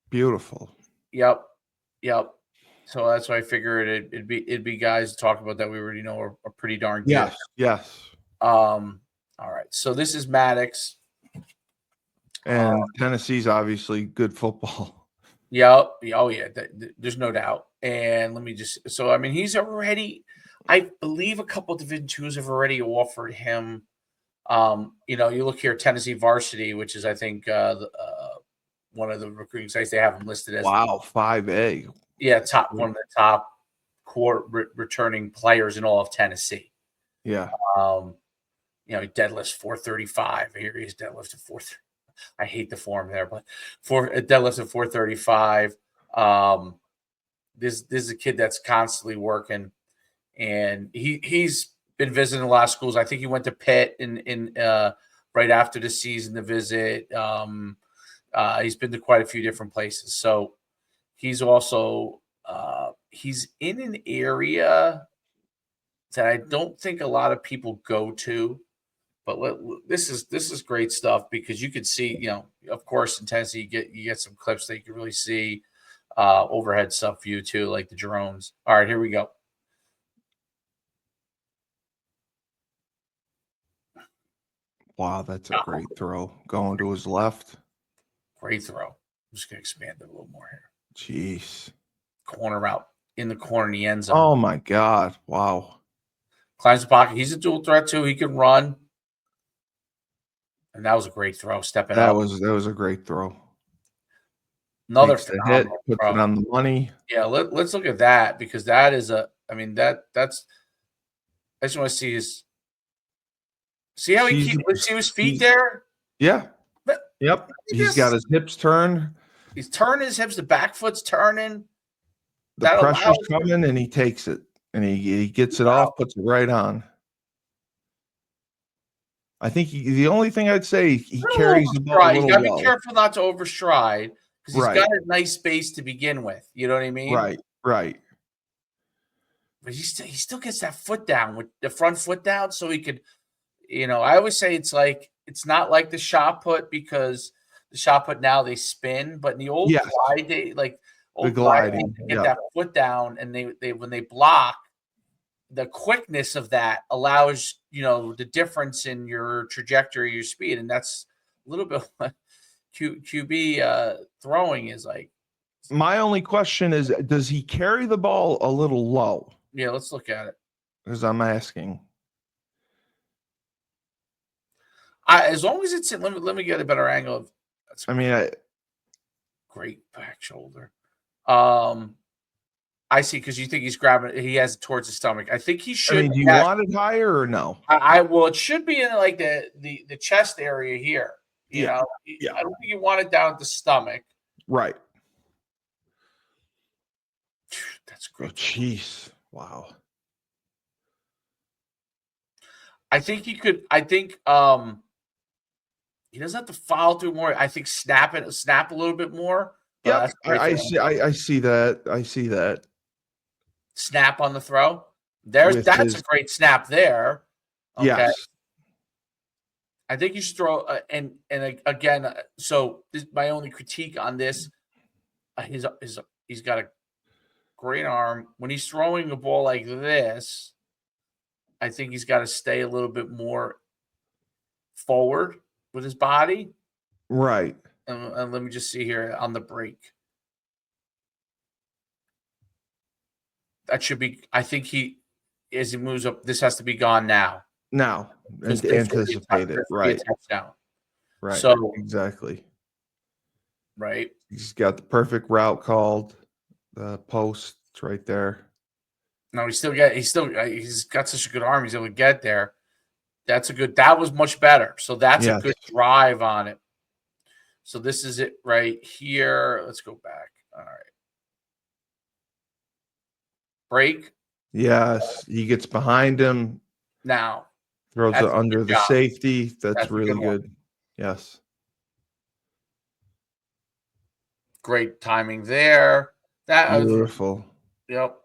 Beautiful. Yep. So that's why I figured it'd be guys to talk about that we already know are pretty darn good. Yes. All right. So this is Maddox. And Tennessee's obviously good football. Yep. Oh yeah. There's no doubt. And let me just. So I mean, he's already. I believe a couple of Division IIs have already offered him. You look here, Tennessee Varsity, which is I think one of the recruiting sites they have him listed as. Wow, 5A. Yeah, one of the top core returning players in all of Tennessee. Yeah. He deadlifts 435. Here he's deadlifted 430. I hate the form there, but deadlifts at 435. This is a kid that's constantly working, and he's been visiting a lot of schools. I think he went to Pitt in right after the season to visit. He's been to quite a few different places. So he's also he's in an area that I don't think a lot of people go to. But this is great stuff because you could see, of course, in Tennessee you get some clips that you can really see overhead stuff view too, like the drones. All right, here we go. Wow, that's a great throw. Going to his left. Great throw. I'm just going to expand it a little more here. Jeez. Corner route in the corner in the end zone. Oh, my God. Wow. Climbs the pocket. He's a dual threat, too. He can run. And that was a great throw, stepping up. That was a great throw. Another hit, puts it on the money. Yeah, let's look at that because that is that's I just want to see his. See how let's see his feet there? Yeah. Yep. He's got his hips turned. He's turning his hips. The back foot's turning. The pressure's coming, and he takes it. And he gets it off, puts it right on. I think the only thing I'd say, he carries the ball a little You got to be careful not to overstride because he's got a nice base to begin with. You know what I mean? Right. But he still gets that foot down with the front foot down so he could, I always say it's not like the shot put because the shot put now they spin, but in the old glide day, like old gliding, they get that foot down and they when they block, the quickness of that allows, the difference in your trajectory, your speed. And that's a little bit what QB throwing is like. My only question is, does he carry the ball a little low? Yeah, let's look at it. Because I'm asking. As long as it's in, let me get a better angle of. Great back shoulder. I see, because you think he's grabbing it. He has it towards his stomach. I think he should. Do you want it higher or no? Well, it should be in like the chest area here. You know, I don't think you want it down at the stomach. Right. That's great. Oh, jeez. Wow. I think he could. I think he doesn't have to follow through more. I think snap a little bit more. Yeah, I see that. I see that. Snap on the throw. That's a great snap there. Okay. Yes. I think you should throw and again. So my only critique on this, he's got a great arm. When he's throwing a ball like this, I think he's got to stay a little bit more forward with his body. Right. And let me just see here on the break. That should be. I think as he moves up, this has to be gone now. Now, anticipated, right? Touchdown. Right. So exactly. Right. He's got the perfect route called. The post right there. No, he's got such a good arm. He's able to get there. That was much better. So that's a good drive on it. So this is it right here. Let's go back. All right. Break. Yes. He gets behind him. Now. Throws it under the safety. That's really good. Yes. Great timing there. Beautiful. Yep.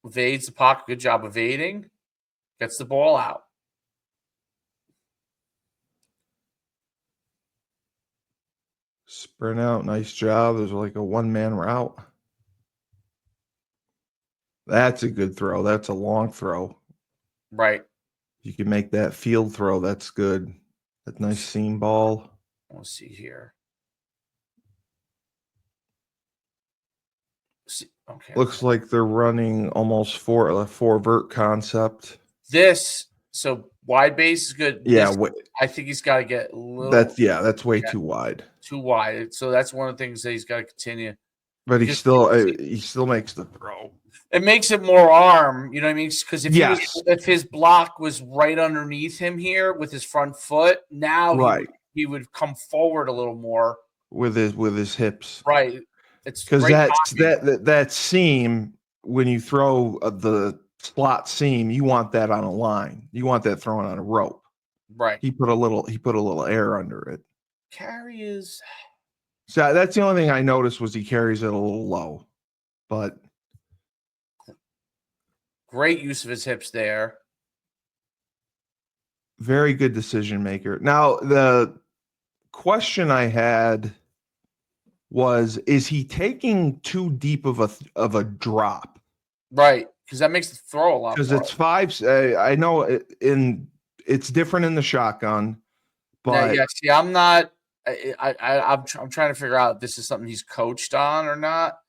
Evades the pocket. Good job evading. Gets the ball out. Sprint out, nice job. There's like a one-man route. That's a good throw. That's a long throw. Right. You can make that field throw. That's good. That nice seam ball. Let's see here. Okay. Looks like they're running almost four vert concept. So wide base is good. Yeah, I think he's got to get a little. That's way too wide. Too wide. So that's one of the things that he's got to continue. But he still makes the throw. It makes it more arm, you know what I mean? Because if his block was right underneath him here with his front foot, now he would come forward a little more with his hips. Right. It's because that seam, when you throw the slot seam, you want that on a line. You want that thrown on a rope. Right. He put a little air under it. Carry is. So that's the only thing I noticed was he carries it a little low, but great use of his hips there. Very good decision maker. Now, the question I had was, is he taking too deep of a drop? Right, because that makes the throw a lot. Because it's five. I know it's different in the shotgun, but see, I'm not. I'm trying to figure out if this is something he's coached on or not.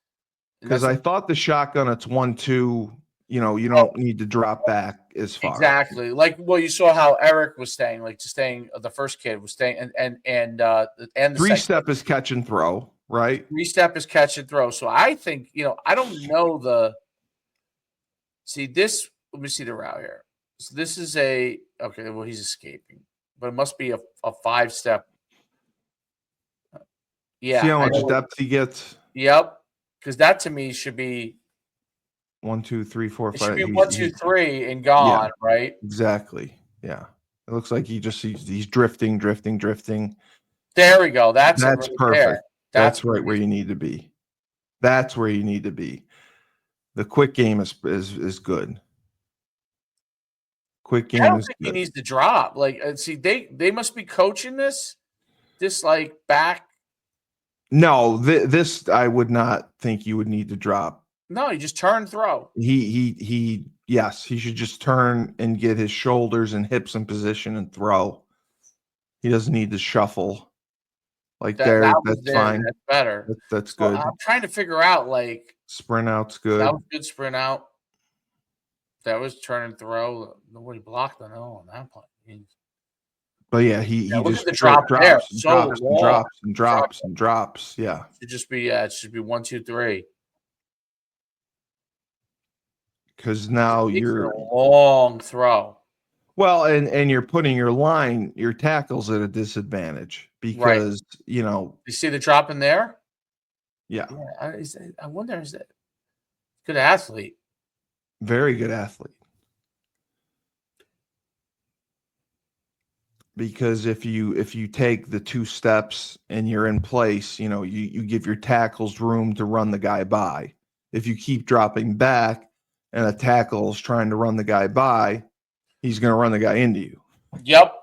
Because I thought the shotgun, it's 1-2. You don't need to drop back as far. Exactly. Like, well, you saw how Eric was staying. Like, the first kid was staying, and the three-step is catch and throw, right? Three-step is catch and throw. So I think, I don't know see this. Let me see the route here. So this is okay. Well, he's escaping, but it must be a 5-step. Yeah. See how much depth he gets? Yep. Because that to me should be 1, 2, 3, 4, 5. It should be 1, 2, 3 and gone, right? Exactly. Yeah. It looks like he's drifting. There we go. That's perfect. There. That's right where you need to be. That's where you need to be. The quick game is good. Quick game. I don't think he needs to drop. Like, see, they must be coaching this like back. No, this I would not think you would need to drop. No, you just turn, throw. Yes, he should just turn and get his shoulders and hips in position and throw. He doesn't need to shuffle. Like that's fine. That's better. That's good. I'm trying to figure out, like, sprint out's good. That was good sprint out. That was turn and throw. Nobody blocked on that point. But yeah, he just drops and drops. Yeah. It should be 1, 2, 3. Because now you're a long throw. Well, and you're putting your tackles at a disadvantage because you see the drop in there. Yeah. I wonder, is that good athlete? Very good athlete. Because if you take the 2 steps and you're in place, you give your tackles room to run the guy by. If you keep dropping back and a tackle is trying to run the guy by, he's going to run the guy into you. Yep.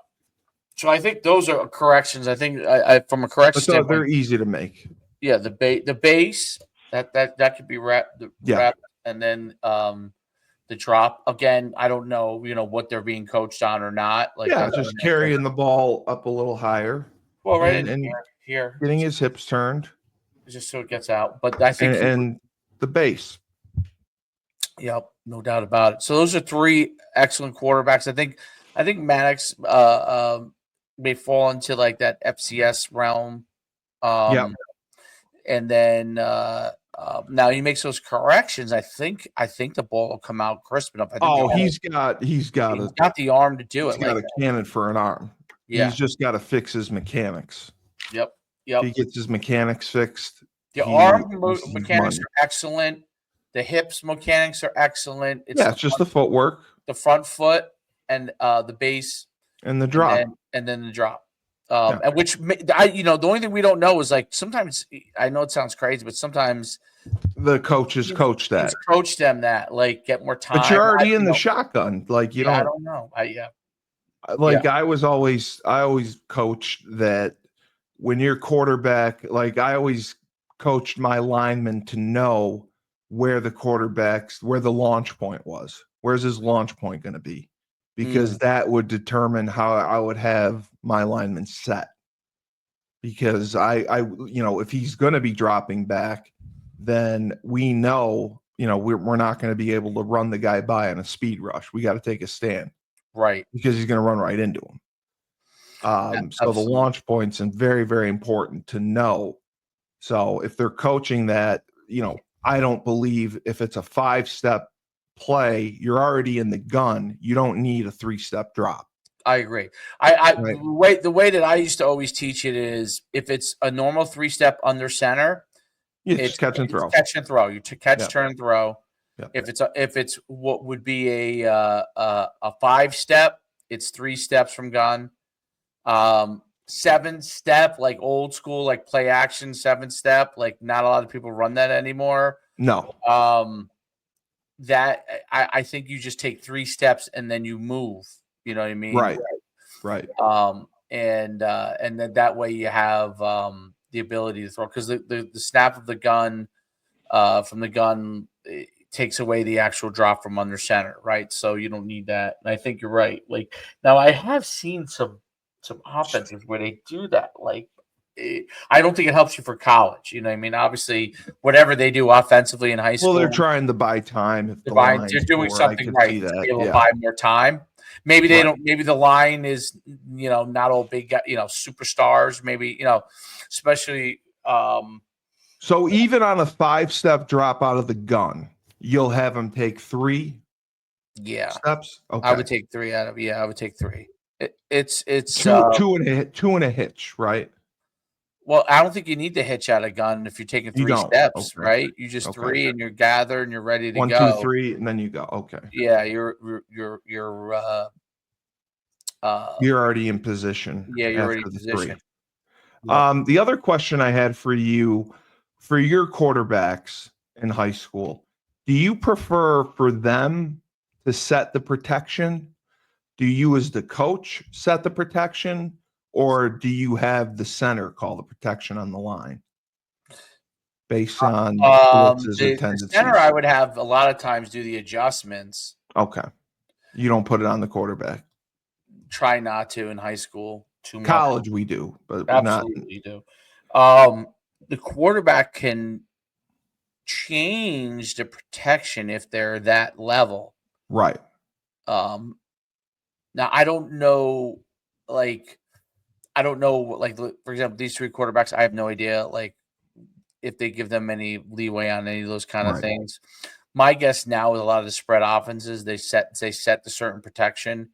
So I think those are corrections. I think from a correction standpoint, they're easy to make. Yeah, the base that could be wrapped, and then the drop again. I don't know, what they're being coached on or not. Like, just carrying the ball up a little higher. Well, right and here, getting his hips turned, just so it gets out. But I think and the base. Yep, no doubt about it. So those are 3 excellent quarterbacks. I think Maddox may fall into like that FCS realm. And then now he makes those corrections. I think the ball will come out crisp enough. He's got the arm to do it. He's got a cannon for an arm. Yeah. He's just got to fix his mechanics. Yep. If he gets his mechanics fixed. The arm mechanics are excellent. The hips mechanics are excellent. It's just the footwork, the front foot, and the base, and the drop, and then the drop. And which the only thing we don't know is, like, sometimes, I know it sounds crazy, but sometimes the coaches coach that. Coach them that, like, get more time. But you're already in the shotgun, like you don't. I don't know. I always coached that when your quarterback, like I always coached my linemen to know where the launch point was. Where's his launch point going to be? Because that would determine how I would have my linemen set. Because if he's going to be dropping back, then we know, we're not going to be able to run the guy by on a speed rush. We got to take a stand. Right. Because he's going to run right into him. So the launch point's very, very important to know. So if they're coaching that, I don't believe if it's a 5-step play, you're already in the gun. You don't need a 3-step drop. I agree. Right. The way that I used to always teach it is if it's a normal 3-step under center, it's catch and throw. Catch and throw. You catch, turn, throw. Yep. If it's what would be a 5-step, it's 3 steps from gun. 7-step, like old school, like play action 7-step. Like not a lot of people run that anymore. No. That I think you just take 3 steps and then you move. You know what I mean? Right. And then that way you have the ability to throw, because the snap of the gun from the gun takes away the actual drop from under center, right? So you don't need that. And I think you're right. Like now, I have seen some offenses where they do that. Like I don't think it helps you for college. You know what I mean? Obviously, whatever they do offensively in high school, Well, they're trying to buy time. If they're doing something right to be able to buy more time. Maybe they don't. Maybe the line is, not all big, superstars. Maybe, especially. So even on a 5-step drop out of the gun, you'll have them take 3 steps. Okay. I would take 3 out of. Yeah, I would take 3. It's two and a hitch, right? Well, I don't think you need to hitch out a gun if you're taking 3 steps, okay. right? You just 3 and you're gathered and you're ready to 1, go. 2, 3, and then you go. Okay. Yeah, you're already in position. Yeah, you're already in position. 3. The other question I had for you, for your quarterbacks in high school, do you prefer for them to set the protection? Do you, as the coach, set the protection, or do you have the center call the protection on the line based on blitzes or tendencies? The center, I would have a lot of times do the adjustments. Okay. You don't put it on the quarterback. Try not to in high school too much. College we do, but absolutely do. The quarterback can change the protection if they're that level. Right. Now I don't know, for example, these 3 quarterbacks, I have no idea, like, if they give them any leeway on any of those kind of things. My guess now with a lot of the spread offenses, they set the certain protection,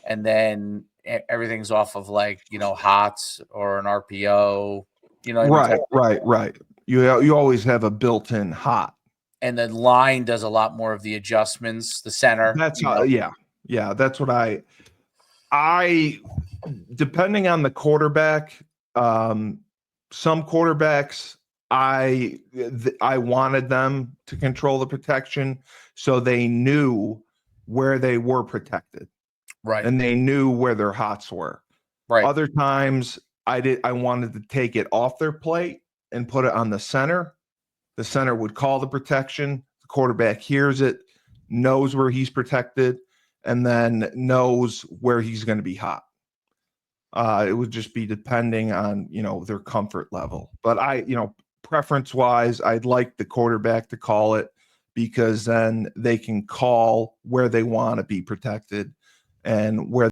and then everything's off of HOTS or an RPO. Right. You always have a built-in hot, and the line does a lot more of the adjustments. The center. That's yeah. That's what I depending on the quarterback. Some quarterbacks, I wanted them to control the protection so they knew where they were protected, right, and they knew where their hots were. Right. Other times, I wanted to take it off their plate and put it on the center. The center would call the protection. The quarterback hears it, knows where he's protected, and then knows where he's going to be hot. It would just be depending on, their comfort level. But preference-wise, I'd like the quarterback to call it, because then they can call where they want to be protected and where